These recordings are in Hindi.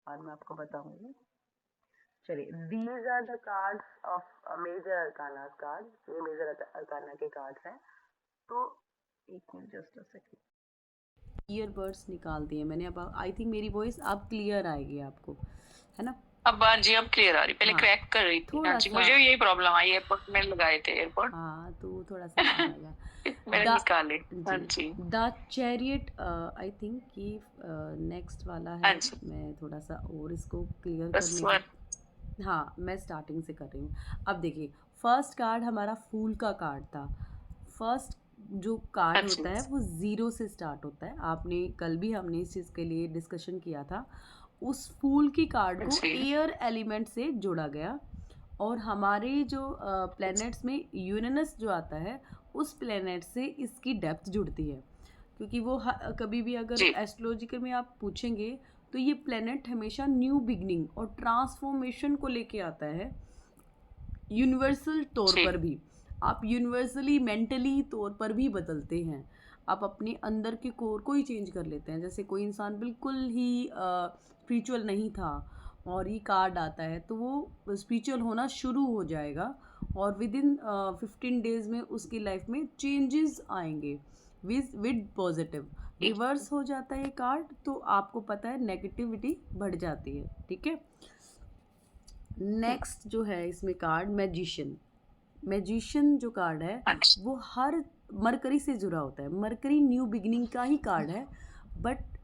और मैं आपको बताऊंगी। चलिए, these are the cards of major arcana card, ये मेजर अरकाना के कार्ड्स हैं। तो एक minute, just a second. Earbuds निकाल दिए मैंने, अब आई थिंक मेरी वॉइस अब क्लियर आएगी आपको, है ना? अब हाँ जी, अब क्लियर आ रही, पहले हाँ, क्रैक कर रही थी। हाँ थोड़ा जी, सा। मुझे यही प्रॉब्लम आई, एयरपोर्ट में लगाए थे एयरपोर्ट। हाँ, तो वो थोड़ा सा आ जाएगा। मैंने द निकाले। हाँ जी, जी। द चैरियट, आई थिंक कि नेक्स्ट वाला हाँ है। जी, मैं थोड़ा सा और इसको क्लियर बस करने की, वन। हाँ, मैं स्टार्टिंग से कर रही हूँ। अब देखिए, फर्स्ट कार्ड हमारा फूल का कार्ड था। फर्स्ट जो हाँ कार्ड जी। होता है वो ज़ीरो से स्टार्ट होता है। आपने कल भी हमने इस चीज़ के लिए डिस्कशन किया था। उस फूल की कार्ड को जी। एयर एलिमेंट से जोड़ा गया, और हमारे जो प्लैनेट्स में यूरेनस जो आता है, उस प्लैनेट से इसकी डेप्थ जुड़ती है। क्योंकि वो कभी भी अगर जी। एस्ट्रोलॉजिकल में आप पूछेंगे, तो ये प्लैनेट हमेशा न्यू बिगनिंग और ट्रांसफॉर्मेशन को लेके आता है, यूनिवर्सल तौर जी। पर भी। आप यूनिवर्सली मेंटली तौर पर भी बदलते हैं। आप अपने अंदर के कोर को ही चेंज कर लेते हैं। जैसे कोई इंसान बिल्कुल ही स्पिरिचुअल नहीं था, और ये कार्ड आता है, तो वो स्पिरिचुअल होना शुरू हो जाएगा, और विद इन 15 डेज में उसकी लाइफ में चेंजेस आएंगे विद पॉजिटिव। जी। रिवर्स हो जाता है ये कार्ड, तो आपको पता है नेगेटिविटी बढ़ जाती है, ठीक है? नेक्स्ट जो है इसमें कार्ड मैजिशियन। मैजिशियन जो कार्ड है, हाँ जी। वो हर मरकरी से जुड़ा होता है। मरकरी न्यू बिगिनिंग का ही कार्ड है, बट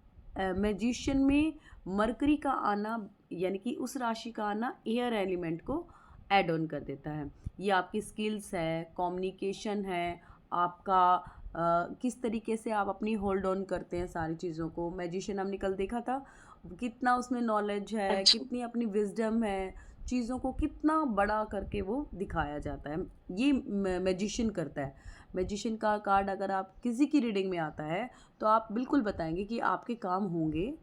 मैजिशियन में मरकरी का आना, यानी कि उस राशि का आना एयर एलिमेंट को ऐड ऑन कर देता है। ये आपकी स्किल्स है, कम्युनिकेशन है, आपका किस तरीके से आप अपनी होल्ड ऑन करते हैं सारी चीज़ों को। मैजिशियन हमने कल देखा था, कितना उसमें नॉलेज हाँ है, जी। कितनी अपनी विजडम है, चीज़ों को कितना बड़ा करके वो दिखाया जाता है। ये मैजिशियन करता है। मैजिशियन का कार्ड अगर आप किसी की रीडिंग में आता है, तो आप बिल्कुल बताएंगे कि आपके काम होंगे,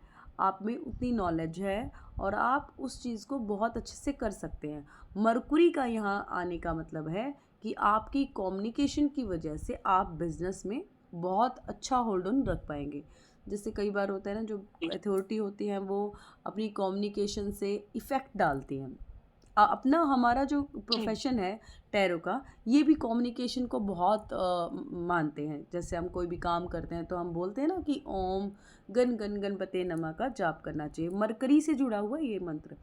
आप में उतनी नॉलेज है, और आप उस चीज़ को बहुत अच्छे से कर सकते हैं। मरकुरी का यहाँ आने का मतलब है कि आपकी कम्युनिकेशन की वजह से आप बिजनेस में बहुत अच्छा होल्ड ऑन रख पाएंगे। जैसे कई बार होता है ना, जो अथॉरिटी होती हैं वो अपनी कम्युनिकेशन से इफ़ेक्ट डालती हैं। अपना हमारा जो जी। प्रोफेशन है टैरो का, ये भी कम्युनिकेशन को बहुत मानते हैं। जैसे हम कोई भी काम करते हैं तो हम बोलते हैं ना कि ओम गण गण गणपते नमः का जाप करना चाहिए। मरकरी से जुड़ा हुआ ये मंत्र,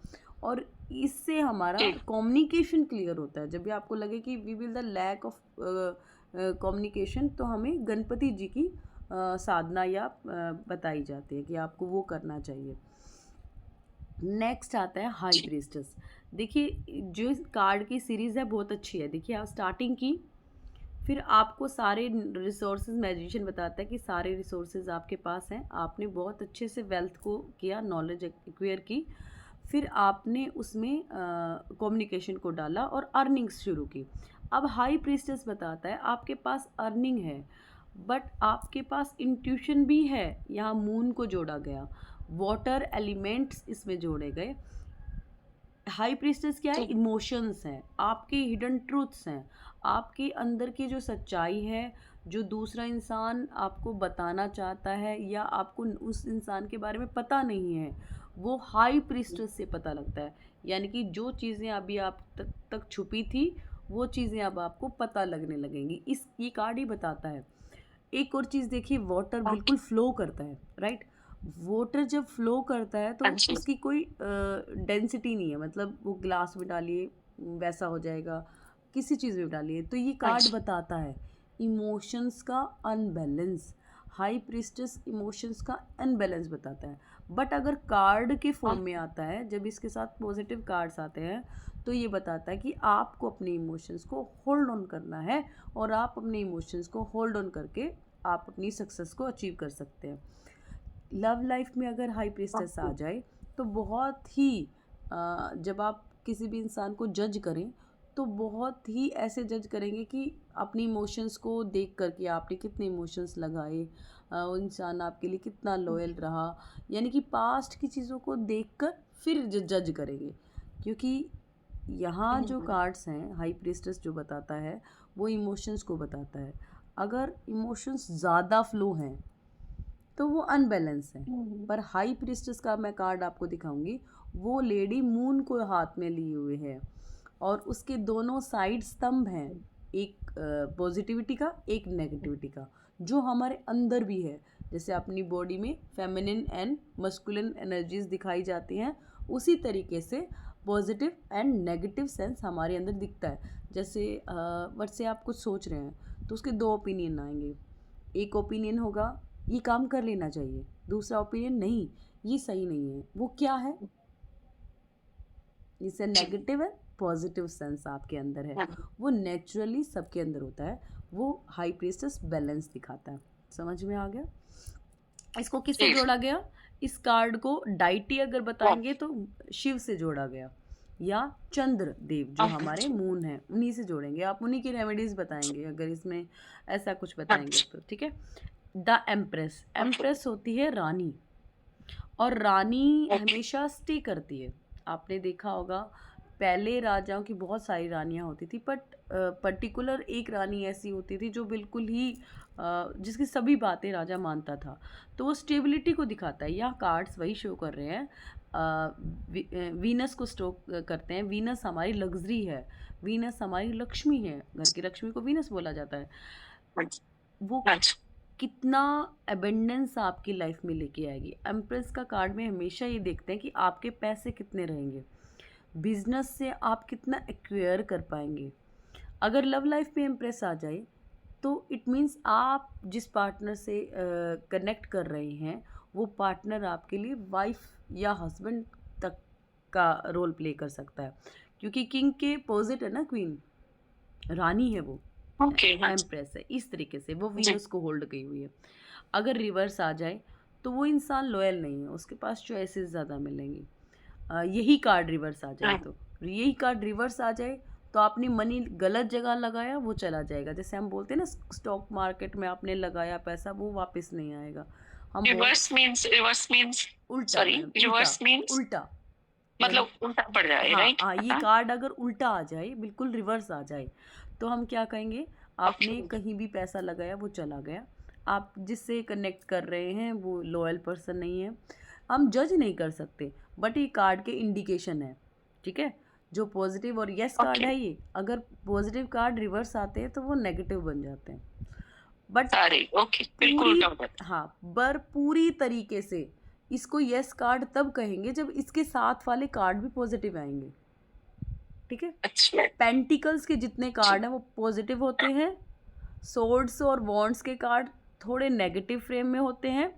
और इससे हमारा जी। कम्युनिकेशन क्लियर होता है। जब भी आपको लगे कि we will the lack of communication, तो हमें गणपति जी की साधना या बताई जाती है कि आपको वो करना चाहिए। नेक्स्ट आता है हाई जी। प्रीस्टेस। देखिए, जो कार्ड की सीरीज़ है बहुत अच्छी है। देखिए, आप स्टार्टिंग की, फिर आपको सारे रिसोर्सेज, मैजिशियन बताता है कि सारे रिसोर्सेज आपके पास हैं, आपने बहुत अच्छे से वेल्थ को किया, नॉलेज एक्वायर की, फिर आपने उसमें कम्युनिकेशन को डाला और अर्निंग्स शुरू की। अब हाई प्रीस्टेस बताता है आपके पास अर्निंग है, बट आपके पास इंट्यूशन भी है। यहाँ मून को जोड़ा गया, वाटर एलिमेंट्स इसमें जोड़े गए। हाई प्रीस्टेस क्या है? जी। इमोशंस हैं, आपके हिडन ट्रूथ्स हैं, आपके अंदर की जो सच्चाई है, जो दूसरा इंसान आपको बताना चाहता है या आपको उस इंसान के बारे में पता नहीं है, वो हाई प्रीस्टेस से पता लगता है। यानी कि जो चीज़ें अभी आप तक छुपी थी, वो चीज़ें अब आपको पता लगने लगेंगी। इस ये कार्ड ही बताता है। एक और चीज़ देखिए, वाटर ओके। बिल्कुल फ्लो करता है, राइट? वाटर जब फ्लो करता है तो हाँ जी। उसकी कोई डेंसिटी नहीं है, मतलब वो ग्लास में डालिए वैसा हो जाएगा, किसी चीज़ में डालिए। तो ये हाँ कार्ड जी। बताता है इमोशंस का अनबैलेंस। हाई प्रिस्टेस इमोशंस का अनबैलेंस बताता है। बट अगर कार्ड के फॉर्म में आता है, जब इसके साथ पॉजिटिव कार्ड्स आते हैं, तो ये बताता है कि आपको अपने इमोशंस को होल्ड ऑन करना है, और आप अपने इमोशंस को होल्ड ऑन करके आप अपनी सक्सेस को अचीव कर सकते हैं। लव लाइफ में अगर हाई प्रीस्टेस आ ओके। जाए, तो बहुत ही जब आप किसी भी इंसान को जज करें, तो बहुत ही ऐसे जज करेंगे कि अपनी इमोशंस को देख कर कि आपने कितने इमोशंस लगाए, वो इंसान आपके लिए कितना लॉयल रहा, यानी कि पास्ट की चीज़ों को देख कर फिर जज करेंगे। क्योंकि यहाँ जो कार्ड्स हैं, हाई प्रीस्टेस जो बताता है वो इमोशंस को बताता है। अगर इमोशंस ज़्यादा फ्लो हैं, तो वो अनबैलेंस है। पर हाई प्रीस्टेस का मैं कार्ड आपको दिखाऊंगी, वो लेडी मून को हाथ में लिए हुए है और उसके दोनों साइड स्तंभ हैं, एक पॉजिटिविटी का, एक नेगेटिविटी का, जो हमारे अंदर भी है। जैसे अपनी बॉडी में फेमिनिन एंड मस्कुलिन एनर्जीज दिखाई जाती हैं, उसी तरीके से पॉजिटिव एंड नेगेटिव सेंस हमारे अंदर दिखता है। जैसे बट से आप कुछ सोच रहे हैं तो उसके दो ओपिनियन आएंगे। एक ओपिनियन होगा ये काम कर लेना चाहिए, दूसरा ओपिनियन नहीं ये सही नहीं है। वो क्या है? जिससे नेगेटिव है पॉजिटिव सेंस आपके अंदर है, वो नेचुरली सबके अंदर होता है। वो हाई प्रीस्टेस बैलेंस दिखाता है। समझ में आ गया? इसको किससे जोड़ा गया? इस कार्ड को डाइटी अगर बताएंगे तो शिव से जोड़ा गया, या चंद्र देव जो हमारे मून है उन्हीं से जोड़ेंगे। आप उन्हीं की रेमेडीज बताएंगे अगर इसमें ऐसा कुछ बताएंगे तो। ठीक है। द एम्प्रेस, एम्प्रेस होती है रानी, और रानी हमेशा स्टे करती है। आपने देखा होगा पहले राजाओं की बहुत सारी रानियां होती थी, बट पर्टिकुलर एक रानी ऐसी होती थी जो बिल्कुल ही जिसकी सभी बातें राजा मानता था। तो वो स्टेबिलिटी को दिखाता है। यहाँ कार्ड्स वही शो कर रहे हैं। वीनस को स्टोक करते हैं। वीनस हमारी लग्जरी है, वीनस हमारी लक्ष्मी है, घर की लक्ष्मी को वीनस बोला जाता है। वो कितना एबेंडेंस आपकी लाइफ में लेके आएगी। एम्प्रेस का कार्ड में हमेशा ये देखते हैं कि आपके पैसे कितने रहेंगे, बिजनेस से आप कितना एक्वायर कर पाएंगे। अगर लव लाइफ में एम्प्रेस आ जाए तो इट मीन्स आप जिस पार्टनर से कनेक्ट कर रहे हैं वो पार्टनर आपके लिए वाइफ या हस्बैंड तक का रोल प्ले कर सकता है, क्योंकि किंग के अपोजिट है ना क्वीन, रानी है वो, एम्प्रेस है। इस तरीके से वो वीनस को होल्ड की हुई है। अगर रिवर्स आ जाए तो वो इंसान लॉयल नहीं है, उसके पास चॉइसेस ज़्यादा मिलेंगी। यही कार्ड रिवर्स आ जाए तो, यही कार्ड रिवर्स आ जाए तो आपने मनी गलत जगह लगाया, वो चला जाएगा। जैसे हम बोलते हैं ना स्टॉक मार्केट में आपने लगाया पैसा, वो वापस नहीं आएगा। हम रिवर्स मींस उल्टा, सॉरी रिवर्स मींस उल्टा मतलब उल्टा पड़ जाए, राइट? हाँ, ये कार्ड अगर उल्टा आ जाए, बिल्कुल रिवर्स आ जाए, तो हम क्या कहेंगे? आपने कहीं भी पैसा लगाया वो चला गया, आप जिससे कनेक्ट कर रहे हैं वो लॉयल पर्सन नहीं है। हम जज नहीं कर सकते, बट ये कार्ड के इंडिकेशन है। ठीक है, जो पॉजिटिव और यस कार्ड है ये, अगर पॉजिटिव कार्ड रिवर्स आते हैं तो वो नेगेटिव बन जाते हैं। बट बिल्कुल हाँ, पर पूरी तरीके से इसको यस कार्ड तब कहेंगे जब इसके साथ वाले कार्ड भी पॉजिटिव आएंगे। ठीक है। पेंटिकल्स के जितने कार्ड हैं वो पॉजिटिव होते हैं, सोर्ड्स और वॉन्ड्स के कार्ड थोड़े नेगेटिव फ्रेम में होते हैं,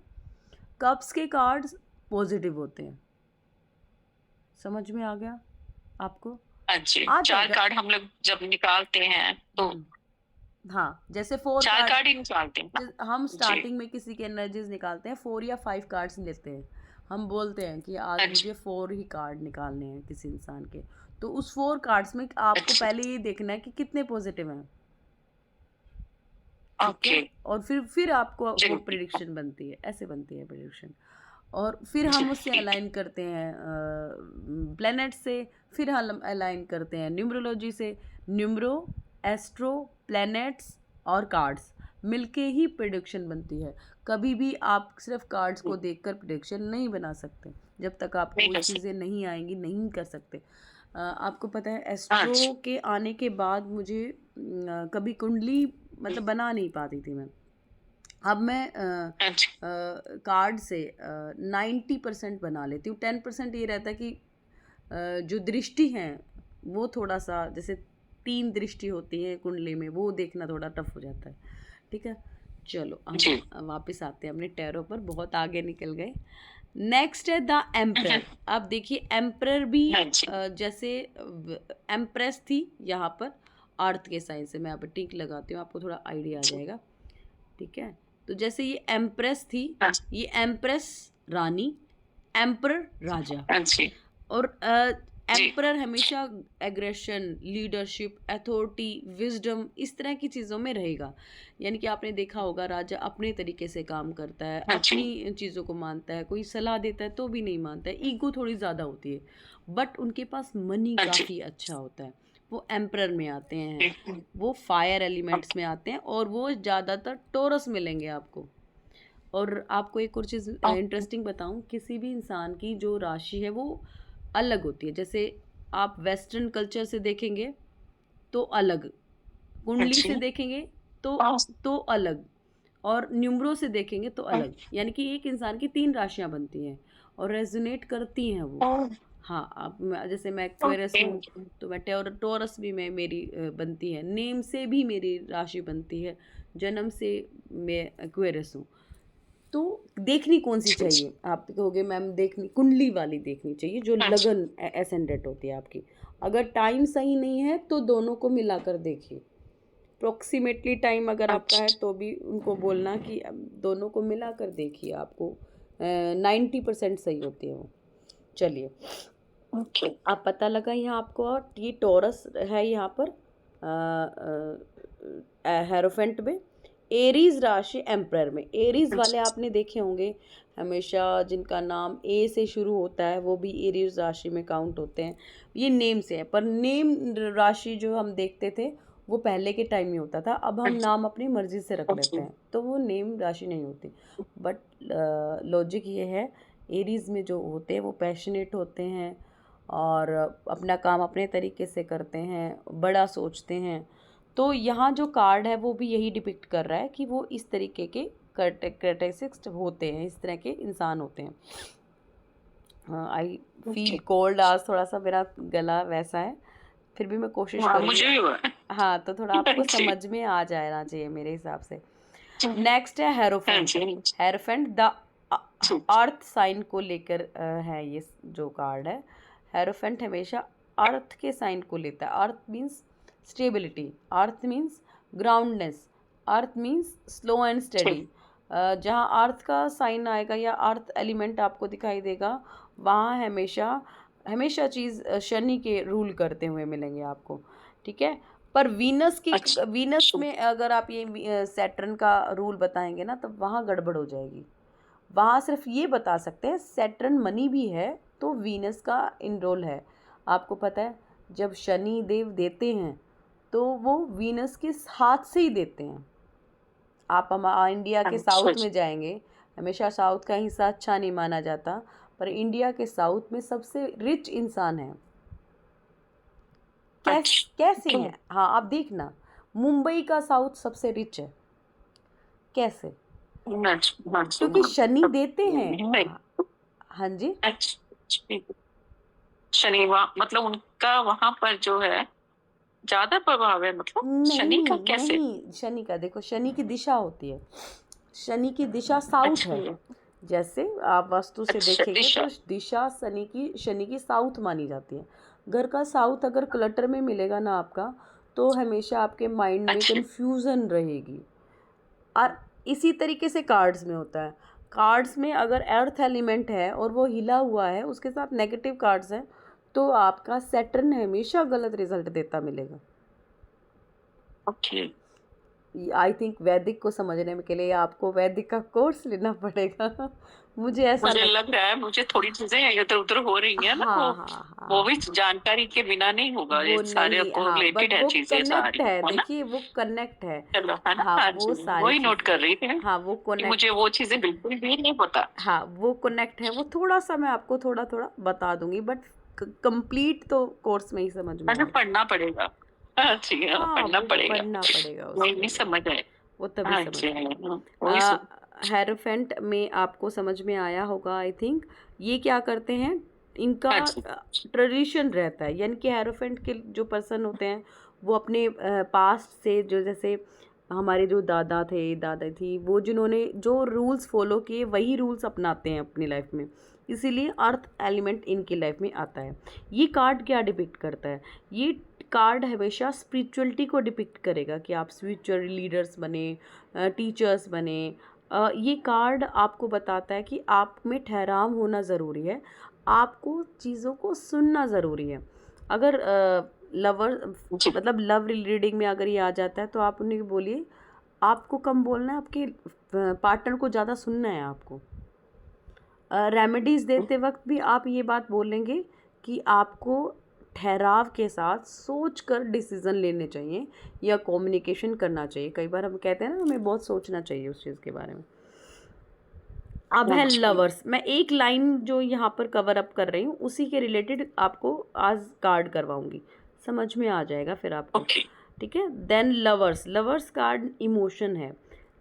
कप्स के कार्ड्स पॉजिटिव होते हैं। समझ में आ गया आपको? चार कार्ड हम लोग जब निकालते हैं तो हाँ, जैसे 4 कार्ड ही निकालते हैं। हम स्टार्टिंग में किसी के एनर्जीज निकालते हैं, 4 या 5 कार्ड्स लेते हैं। हम बोलते हैं कि आज मुझे 4 ही कार्ड निकालने हैं किसी इंसान के, तो उस 4 कार्ड्स में आपको पहले ये देखना है कि कितने पॉजिटिव हैं। और फिर आपको वो प्रेडिक्शन बनती है, ऐसे बनती है प्रेडिक्शन। और फिर हम उससे अलाइन करते हैं प्लैनेट से, फिर हम अलाइन करते हैं न्यूमरोलॉजी से। न्यूमरो, एस्ट्रो, प्लैनेट्स और कार्ड्स मिलके ही प्रेडिक्शन बनती है। कभी भी आप सिर्फ कार्ड्स को देखकर प्रेडिक्शन नहीं बना सकते, जब तक आपको वो चीज़ें नहीं आएंगी नहीं कर सकते। आपको पता है एस्ट्रो के आने के बाद मुझे कभी कुंडली मतलब बना नहीं पाती थी मैं। अब मैं कार्ड से 90% बना लेती हूँ। 10% ये रहता है कि जो दृष्टि हैं वो थोड़ा सा, जैसे 3 दृष्टि होती है कुंडली में, वो देखना थोड़ा टफ हो जाता है। ठीक है, चलो हम वापस आते हैं अपने टैरो पर, बहुत आगे निकल गए। नेक्स्ट है द एम्परर। अब देखिए एम्परर भी जैसे एम्प्रेस थी यहाँ पर अर्थ के साइन से, मैं यहाँ पर टिक लगाती हूँ, आपको थोड़ा आइडिया आ जाएगा। ठीक है, तो जैसे ये एम्प्रेस थी, ये एम्प्रेस रानी, एम्परर राजा। और एम्परर हमेशा एग्रेशन, लीडरशिप, अथॉरिटी, विजडम इस तरह की चीज़ों में रहेगा। यानी कि आपने देखा होगा राजा अपने तरीके से काम करता है, अपनी चीज़ों को मानता है, कोई सलाह देता है तो भी नहीं मानता है, ईगो थोड़ी ज़्यादा होती है, बट उनके पास मनी काफ़ी अच्छा होता है। वो एम्परर में आते हैं, वो फायर एलिमेंट्स में आते हैं, और वो ज़्यादातर टोरस मिलेंगे आपको। और आपको एक और चीज़ इंटरेस्टिंग बताऊं, किसी भी इंसान की जो राशि है वो अलग होती है। जैसे आप वेस्टर्न कल्चर से देखेंगे तो अलग, कुंडली से जी। देखेंगे तो हाँ, अलग, और न्यूमरो से देखेंगे तो अलग। यानी कि एक इंसान की 3 राशियाँ बनती हैं और रेज़ोनेट करती हैं वो। हाँ, अब जैसे मैं एक्वेरियस ओके। हूँ, तो मैं टॉरस भी मैं मेरी बनती है, नेम से भी मेरी राशि बनती है, जन्म से मैं एक्वेरियस हूँ। तो देखनी कौन-सी जी, जी। चाहिए? आप कहोगे मैम देखनी कुंडली वाली देखनी चाहिए जो हाँ जी। लगन एसेंडेंट होती है आपकी। अगर टाइम सही नहीं है तो दोनों को मिलाकर देखिए। अप्रॉक्सिमेटली टाइम अगर आपका है अच्छा। तो भी उनको बोलना कि दोनों को मिलाकर देखिए, आपको 90% सही होती है वो। चलिए, ओके। अब पता लगा यहाँ आपको, और ये टॉरस है यहाँ पर हेरोफेंट में, एरीज राशि एम्प्रर में। एरीज वाले आपने देखे होंगे हमेशा, जिनका नाम ए से शुरू होता है वो भी एरीज राशि में काउंट होते हैं। ये नेम से है, पर नेम राशि जो हम देखते थे वो पहले के टाइम में होता था, अब हम नाम अपनी मर्जी से रख लेते ओके। हैं तो वो नेम राशि नहीं होती। बट लॉजिक ये है, एरीज में जो होते हैं वो पैशनेट होते हैं और अपना काम अपने तरीके से करते हैं, बड़ा सोचते हैं। तो यहाँ जो कार्ड है वो भी यही डिपिक्ट कर रहा है कि वो इस तरीके के कैरेक्टरिस्टिक्स होते हैं, इस तरह के इंसान होते हैं। I feel okay. कोल्ड आज, थोड़ा सा मेरा गला वैसा है, फिर भी मैं कोशिश हाँ, करूँगी। मुझे भी हुआ है। हाँ, तो थोड़ा हाँ आपको जी। समझ में आ जाना चाहिए मेरे हिसाब से। नेक्स्ट है हाँ हेरोफेंट। जी। हाँ जी। हेरोफेंट द जी। अर्थ साइन को लेकर है ये जो कार्ड है। हेरोफेंट हमेशा अर्थ के साइन को लेता है। Earth means stability, earth means groundness, earth means slow and steady. जहाँ अर्थ का साइन आएगा या अर्थ एलिमेंट आपको दिखाई देगा, वहाँ हमेशा हमेशा चीज़ शनि के रूल करते हुए मिलेंगे आपको, ठीक है। पर वीनस अच्छा। में अगर आप ये सैटर्न का रूल बताएंगे ना, तो वहाँ गड़बड़ हो जाएगी। वहाँ सिर्फ ये बता सकते हैं सैटर्न मनी भी है तो वीनस का इन रोल है। आपको पता है जब शनि देव देते हैं तो वो वीनस के हाथ से ही देते हैं। आप हम इंडिया के अच्छा साउथ में जी। जाएंगे, हमेशा साउथ का हिस्सा अच्छा नहीं माना जाता, पर इंडिया के साउथ में सबसे रिच इंसान है। अच्छा। कैसे ओके। हैं? हाँ, आप देखना, मुंबई का साउथ सबसे रिच है। कैसे? हाँ जी। हाँ जी। क्योंकि हाँ। शनि तब देते हैं। नहीं। हाँ जी। अच्छा। शनिवार मतलब उनका वहां पर जो है ज्यादा प्रभाव है, मतलब शनि का नहीं कैसे? नहीं, शनि का देखो, शनि की दिशा होती है, शनि की दिशा साउथ अच्छा। है। जैसे आप वास्तु से अच्छा, देखेंगे दिशा। तो दिशा शनि की साउथ मानी जाती है। घर का साउथ अगर क्लटर में मिलेगा ना आपका, तो हमेशा आपके माइंड में अच्छा। कंफ्यूजन रहेगी। और इसी तरीके से कार्ड्स में होता है। कार्ड्स में अगर अर्थ एलिमेंट है और वो हिला हुआ है, उसके साथ नेगेटिव कार्ड्स हैं, तो आपका सैटर्न हमेशा गलत रिजल्ट देता मिलेगा। ओके। आई थिंक वैदिक को समझने के लिए आपको वैदिक का कोर्स लेना पड़ेगा। मुझे ऐसा मुझे लगता लग रहा है मुझे थोड़ी चीजें इधर उधर हो रही हैं ना, हाँ वो हाँ वो हाँ, भी जानकारी के बिना नहीं होगा, ये वो सारे नहीं, हाँ, कोरिलेटेड बट है वो चीजें कनेक्ट सारी, है, है ना? देखिए वो कनेक्ट है। चलो, है ना? हाँ, हाँ वो जी। सारी वही नोट चीज़ें, कर रही थी हाँ वो कि कनेक्ट, मुझे वो चीजें बिल्कुल भी नहीं पता। हाँ वो कनेक्ट है। वो थोड़ा सा मैं आपको थोड़ा थोड़ा बता दूंगी, बट कंप्लीट तो कोर्स में ही समझ में अच्छा, आएगा। पढ़ना पड़ेगा। हाँ जी, हाँ, हाँ, पढ़ना वो पड़ेगा। पढ़ना पड़ेगा वही उसके नहीं लिए, समझ आए। वो तभी हाँ समझ जी, में हाँ, वही आएगा। सुन। हेरोफेंट में आपको समझ में आया होगा आई थिंक। ये क्या करते हैं, इनका हाँ जी। ट्रेडिशन रहता है, यानी कि हेरोफेंट के जो पर्सन होते हैं वो अपने पास्ट से, जो जैसे हमारे जो दादा थे दादा थी, वो जिन्होंने जो रूल्स फॉलो किए वही रूल्स अपनाते हैं अपनी लाइफ में, इसीलिए अर्थ एलिमेंट इनकी लाइफ में आता है। ये कार्ड क्या डिपिक्ट करता है, ये कार्ड हमेशा स्पिरिचुअलिटी को डिपिक्ट करेगा कि आप स्पिरिचुअल लीडर्स बने, टीचर्स बने। ये कार्ड आपको बताता है कि आप में ठहराव होना ज़रूरी है, आपको चीज़ों को सुनना ज़रूरी है। अगर लवर जी। मतलब लव रीडिंग में अगर ये आ जाता है तो आप उन्हें बोलिए आपको कम बोलना है, आपके पार्टनर को ज़्यादा सुनना है आपको। रेमेडीज़ देते वक्त भी आप ये बात बोलेंगे कि आपको ठहराव के साथ सोच कर डिसीज़न लेने चाहिए या कम्युनिकेशन करना चाहिए। कई बार हम कहते हैं ना, हमें बहुत सोचना चाहिए उस चीज़ के बारे में। अब है हाँ जी। लवर्स। मैं एक लाइन जो यहाँ पर कवर अप कर रही हूँ उसी के रिलेटेड आपको आज कार्ड करवाऊंगी, समझ में आ जाएगा फिर आपको। ओके। ठीक है। Then lovers. Lovers card emotion है।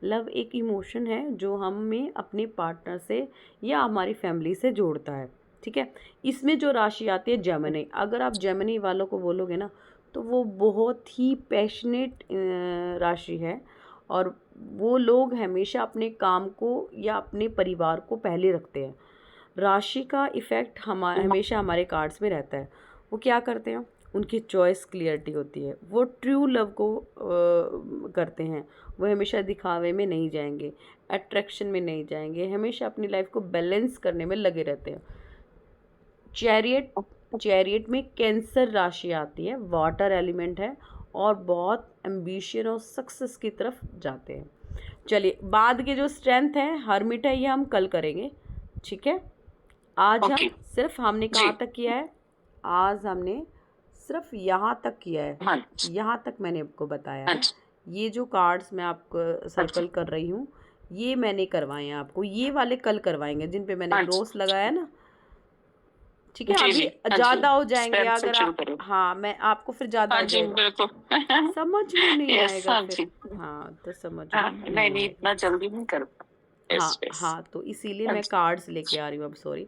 लव एक इमोशन है जो हमें अपने पार्टनर से या हमारी फैमिली से जोड़ता है। ठीक है। इसमें जो राशि आती है जेमिनी। अगर आप जेमिनी वालों को बोलोगे ना तो वो बहुत ही पैशनेट राशि है, और वो लोग हमेशा अपने काम को या अपने परिवार को पहले रखते हैं। राशि का इफ़ेक्ट हमेशा हमारे कार्ड्स में रहता है। वो क्या करते हैं, उनकी चॉइस क्लियरिटी होती है, वो ट्रू लव को करते हैं। वो हमेशा दिखावे में नहीं जाएंगे, अट्रैक्शन में नहीं जाएंगे, हमेशा अपनी लाइफ को बैलेंस करने में लगे रहते हैं। चैरियट। चैरियट में कैंसर राशि आती है, वाटर एलिमेंट है, और बहुत एम्बिशन और सक्सेस की तरफ जाते हैं। चलिए, बाद के जो स्ट्रेंथ है हर्मिट है, ये हम कल करेंगे। ठीक है। आज हम ओके सिर्फ हमने जी। कहाँ तक किया है, आज हमने सिर्फ यहाँ तक किया है, हाँ जी। यहाँ तक मैंने आपको बताया हाँ है। जी। ये जो कार्ड्स मैं आपको सर्कल कर रही हूँ ये मैंने करवाए हैं आपको, ये वाले कल करवाएंगे जिन पे मैंने हाँ क्रॉस जी। लगाया ना। ठीक है। जी अभी जी। हाँ जी। ज़्यादा हो जाएंगे स्पेल से अगर शुरू आप, करो। हाँ मैं आपको फिर ज़्यादा हाँ हो जी जाएगा, बिल्कुल। समझ में नहीं यस आएगा हाँ फिर। जी। हाँ तो समझ हाँ में नहीं नहीं नहीं आएगा। इतना जल्दी नहीं कर। हाँ यस यस। हाँ, तो इसीलिए हाँ मैं जी। कार्ड्स लेके आ रही हूँ अब, सॉरी।